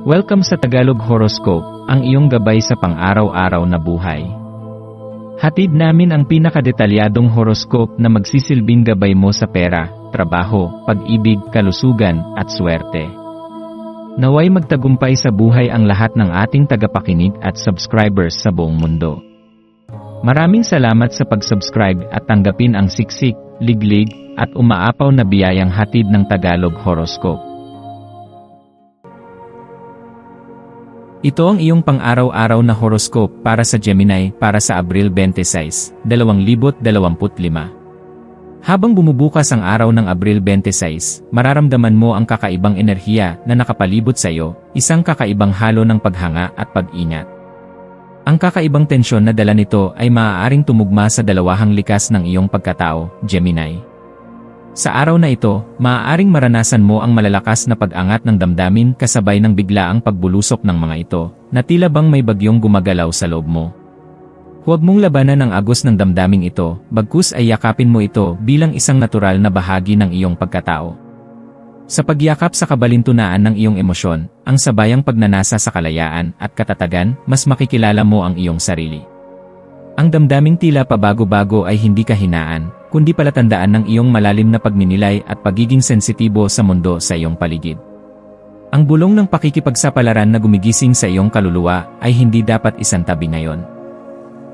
Welcome sa Tagalog Horoscope, ang iyong gabay sa pang-araw-araw na buhay. Hatid namin ang pinakadetalyadong horoscope na magsisilbing gabay mo sa pera, trabaho, pag-ibig, kalusugan, at swerte. Naway magtagumpay sa buhay ang lahat ng ating tagapakinig at subscribers sa buong mundo. Maraming salamat sa pag-subscribe at tanggapin ang siksik, liglig, at umaapaw na biyayang hatid ng Tagalog Horoscope. Ito ang iyong pang-araw-araw na horoscope para sa Gemini para sa Abril 26, 2025. Habang bumubukas ang araw ng Abril 26, mararamdaman mo ang kakaibang enerhiya na nakapalibot sa iyo, isang kakaibang halo ng paghanga at pag-ingat. Ang kakaibang tensyon na dala nito ay maaaring tumugma sa dalawahang likas ng iyong pagkatao, Gemini. Sa araw na ito, maaaring maranasan mo ang malalakas na pag-angat ng damdamin kasabay ng biglaang pagbulusok ng mga ito, na tila bang may bagyong gumagalaw sa loob mo. Huwag mong labanan ang agos ng damdaming ito, bagkus ay yakapin mo ito bilang isang natural na bahagi ng iyong pagkatao. Sa pagyakap sa kabalintunaan ng iyong emosyon, ang sabayang pagnanasa sa kalayaan at katatagan, mas makikilala mo ang iyong sarili. Ang damdaming tila pabago-bago ay hindi kahinaan, kundi palatandaan ng iyong malalim na pagninilay at pagiging sensitibo sa mundo sa iyong paligid. Ang bulong ng pakikipagsapalaran na gumigising sa iyong kaluluwa ay hindi dapat isantabi ngayon.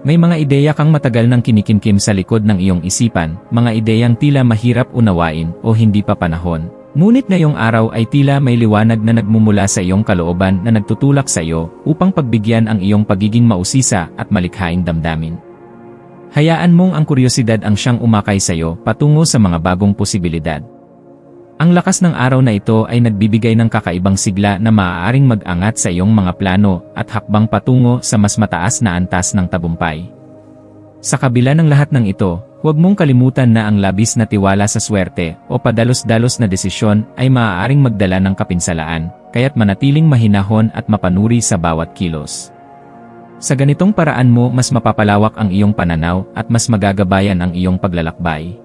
May mga ideya kang matagal nang kinikimkim sa likod ng iyong isipan, mga ideyang tila mahirap unawain o hindi pa panahon. Ngunit ngayong araw ay tila may liwanag na nagmumula sa iyong kalooban na nagtutulak sa iyo upang pagbigyan ang iyong pagiging mausisa at malikhaing damdamin. Hayaan mong ang kuryosidad ang siyang umakay sa iyo patungo sa mga bagong posibilidad. Ang lakas ng araw na ito ay nagbibigay ng kakaibang sigla na maaaring mag-angat sa iyong mga plano at hakbang patungo sa mas mataas na antas ng tagumpay. Sa kabila ng lahat ng ito, huwag mong kalimutan na ang labis na tiwala sa swerte o padalos-dalos na desisyon ay maaaring magdala ng kapinsalaan, kaya't manatiling mahinahon at mapanuri sa bawat kilos. Sa ganitong paraan mo mas mapapalawak ang iyong pananaw at mas magagabayan ang iyong paglalakbay.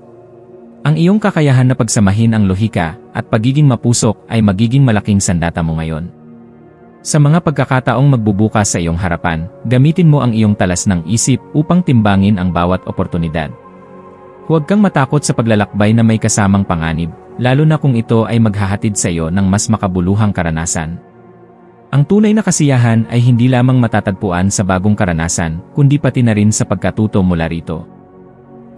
Ang iyong kakayahan na pagsamahin ang lohika at pagiging mapusok ay magiging malaking sandata mo ngayon. Sa mga pagkakataong magbubukas sa iyong harapan, gamitin mo ang iyong talas ng isip upang timbangin ang bawat oportunidad. Huwag kang matakot sa paglalakbay na may kasamang panganib, lalo na kung ito ay maghahatid sa iyo ng mas makabuluhang karanasan. Ang tunay na kasiyahan ay hindi lamang matatagpuan sa bagong karanasan, kundi pati na rin sa pagkatuto mula rito.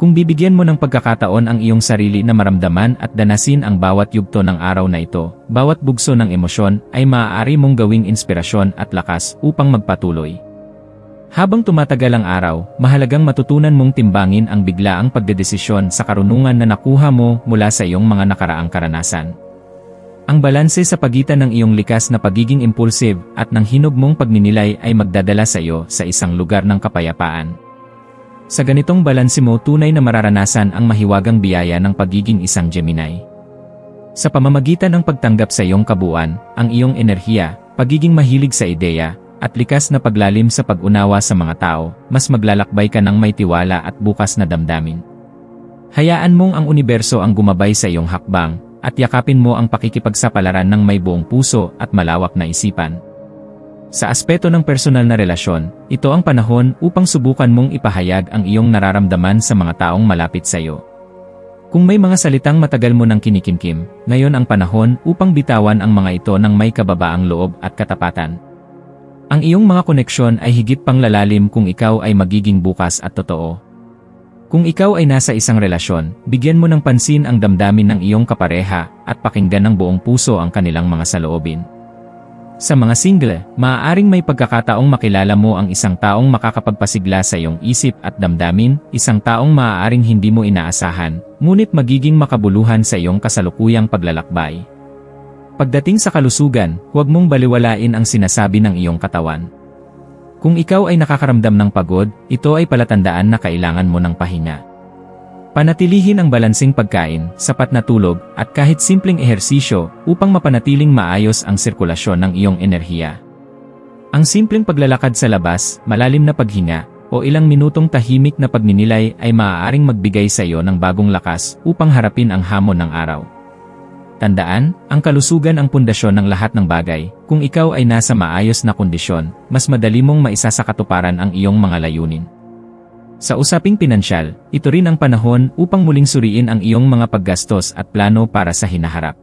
Kung bibigyan mo ng pagkakataon ang iyong sarili na maramdaman at danasin ang bawat yugto ng araw na ito, bawat bugso ng emosyon ay maaari mong gawing inspirasyon at lakas upang magpatuloy. Habang tumatagal ang araw, mahalagang matutunan mong timbangin ang biglaang pagdedesisyon sa karunungan na nakuha mo mula sa iyong mga nakaraang karanasan. Ang balanse sa pagitan ng iyong likas na pagiging impulsive at ng hinog mong pagninilay ay magdadala sa iyo sa isang lugar ng kapayapaan. Sa ganitong balanse mo tunay na mararanasan ang mahiwagang biyaya ng pagiging isang Gemini. Sa pamamagitan ng pagtanggap sa iyong kabuuan, ang iyong enerhiya, pagiging mahilig sa ideya, at likas na paglalim sa pag-unawa sa mga tao, mas maglalakbay ka ng may tiwala at bukas na damdamin. Hayaan mong ang universo ang gumabay sa iyong hakbang, at yakapin mo ang pakikipagsapalaran ng may buong puso at malawak na isipan. Sa aspeto ng personal na relasyon, ito ang panahon upang subukan mong ipahayag ang iyong nararamdaman sa mga taong malapit sa iyo. Kung may mga salitang matagal mo nang kinikimkim, ngayon ang panahon upang bitawan ang mga ito ng may kababaang loob at katapatan. Ang iyong mga koneksyon ay higit pang lalalim kung ikaw ay magiging bukas at totoo. Kung ikaw ay nasa isang relasyon, bigyan mo ng pansin ang damdamin ng iyong kapareha at pakinggan ng buong puso ang kanilang mga saloobin. Sa mga single, maaaring may pagkakataong makilala mo ang isang taong makakapagpasigla sa iyong isip at damdamin, isang taong maaaring hindi mo inaasahan, ngunit magiging makabuluhan sa iyong kasalukuyang paglalakbay. Pagdating sa kalusugan, huwag mong baliwalain ang sinasabi ng iyong katawan. Kung ikaw ay nakakaramdam ng pagod, ito ay palatandaan na kailangan mo ng pahinga. Panatilihin ang balansing pagkain, sapat na tulog, at kahit simpleng ehersisyo upang mapanatiling maayos ang sirkulasyon ng iyong enerhiya. Ang simpleng paglalakad sa labas, malalim na paghinga, o ilang minutong tahimik na pagninilay ay maaaring magbigay sa iyo ng bagong lakas upang harapin ang hamon ng araw. Tandaan, ang kalusugan ang pundasyon ng lahat ng bagay. Kung ikaw ay nasa maayos na kondisyon, mas madali mong maisasakatuparan ang iyong mga layunin. Sa usaping pinansyal, ito rin ang panahon upang muling suriin ang iyong mga paggastos at plano para sa hinaharap.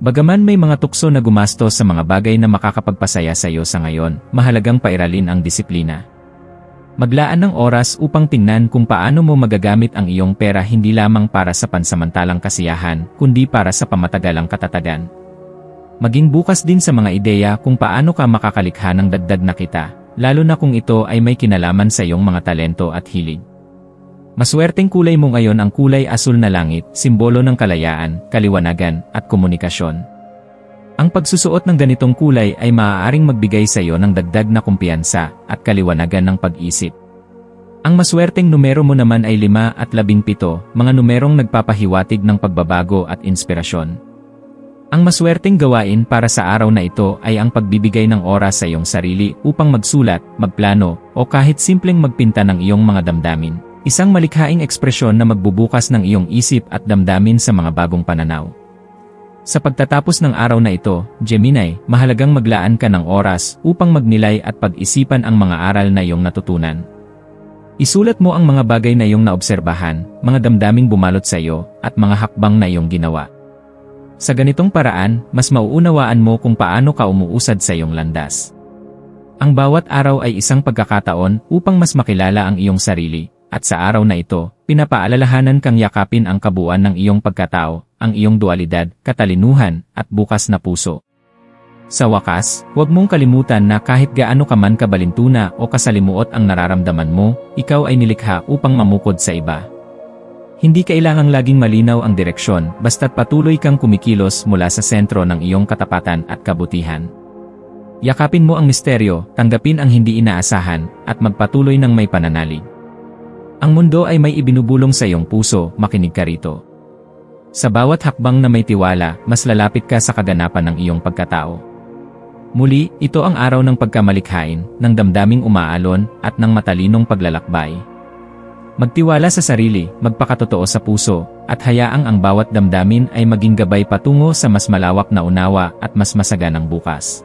Bagaman may mga tukso na gumastos sa mga bagay na makakapagpasaya sa iyo sa ngayon, mahalagang pairalin ang disiplina. Maglaan ng oras upang tingnan kung paano mo magagamit ang iyong pera hindi lamang para sa pansamantalang kasiyahan, kundi para sa pamatagalang katatagan. Maging bukas din sa mga ideya kung paano ka makakalikha ng dagdag na kita, lalo na kung ito ay may kinalaman sa iyong mga talento at hilig. Maswerteng kulay mo ngayon ang kulay asul na langit, simbolo ng kalayaan, kaliwanagan, at komunikasyon. Ang pagsusuot ng ganitong kulay ay maaaring magbigay sa iyo ng dagdag na kumpiyansa at kaliwanagan ng pag-isip. Ang maswerteng numero mo naman ay 5 at 17, mga numerong nagpapahiwatig ng pagbabago at inspirasyon. Ang maswerteng gawain para sa araw na ito ay ang pagbibigay ng oras sa iyong sarili upang magsulat, magplano, o kahit simpleng magpinta ng iyong mga damdamin. Isang malikhaing ekspresyon na magbubukas ng iyong isip at damdamin sa mga bagong pananaw. Sa pagtatapos ng araw na ito, Gemini, mahalagang maglaan ka ng oras upang magnilay at pag-isipan ang mga aral na iyong natutunan. Isulat mo ang mga bagay na iyong naobserbahan, mga damdaming bumalot sa iyo, at mga hakbang na iyong ginawa. Sa ganitong paraan, mas mauunawaan mo kung paano ka umuusad sa iyong landas. Ang bawat araw ay isang pagkakataon upang mas makilala ang iyong sarili, at sa araw na ito, pinapaalalahanan kang yakapin ang kabuuan ng iyong pagkatao, ang iyong dualidad, katalinuhan, at bukas na puso. Sa wakas, huwag mong kalimutan na kahit gaano ka man kabalintuna o kasalimuot ang nararamdaman mo, ikaw ay nilikha upang mamukod sa iba. Hindi kailangang laging malinaw ang direksyon, basta't patuloy kang kumikilos mula sa sentro ng iyong katapatan at kabutihan. Yakapin mo ang misteryo, tanggapin ang hindi inaasahan, at magpatuloy ng may pananalig. Ang mundo ay may ibinubulong sa iyong puso, makinig ka rito. Sa bawat hakbang na may tiwala, mas lalapit ka sa kaganapan ng iyong pagkatao. Muli, ito ang araw ng pagkamalikhain, ng damdaming umaalon, at ng matalinong paglalakbay. Magtiwala sa sarili, magpakatotoo sa puso, at hayaang ang bawat damdamin ay maging gabay patungo sa mas malawak na unawa at mas masaganang bukas.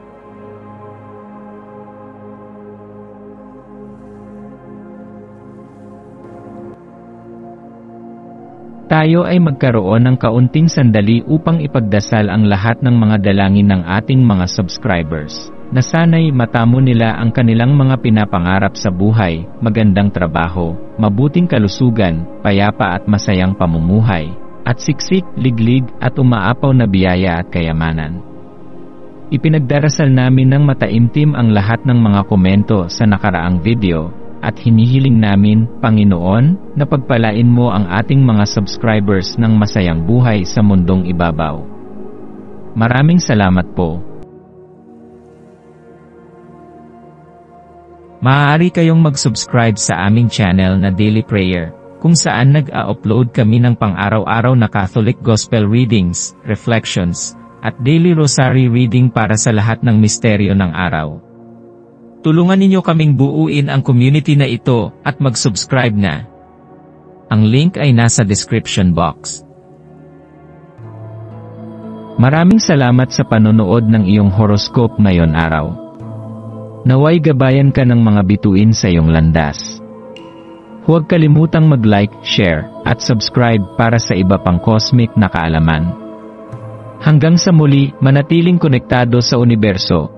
Tayo ay magkaroon ng kaunting sandali upang ipagdasal ang lahat ng mga dalangin ng ating mga subscribers, na sana'y matamo nila ang kanilang mga pinapangarap sa buhay, magandang trabaho, mabuting kalusugan, payapa at masayang pamumuhay, at siksik, liglig, at umaapaw na biyaya at kayamanan. Ipinagdarasal namin ng mataimtim ang lahat ng mga komento sa nakaraang video, at hinihiling namin, Panginoon, na pagpalain mo ang ating mga subscribers ng masayang buhay sa mundong ibabaw. Maraming salamat po. Maaari kayong mag-subscribe sa aming channel na Daily Prayer, kung saan nag-a-upload kami ng pang-araw-araw na Catholic Gospel Readings, Reflections, at Daily Rosary Reading para sa lahat ng misteryo ng araw. Tulungan ninyo kaming buuin ang community na ito at mag-subscribe na. Ang link ay nasa description box. Maraming salamat sa panonood ng iyong horoscope ngayon araw. Naway gabayan ka ng mga bituin sa iyong landas. Huwag kalimutang mag-like, share, at subscribe para sa iba pang cosmic na kaalaman. Hanggang sa muli, manatiling konektado sa universo,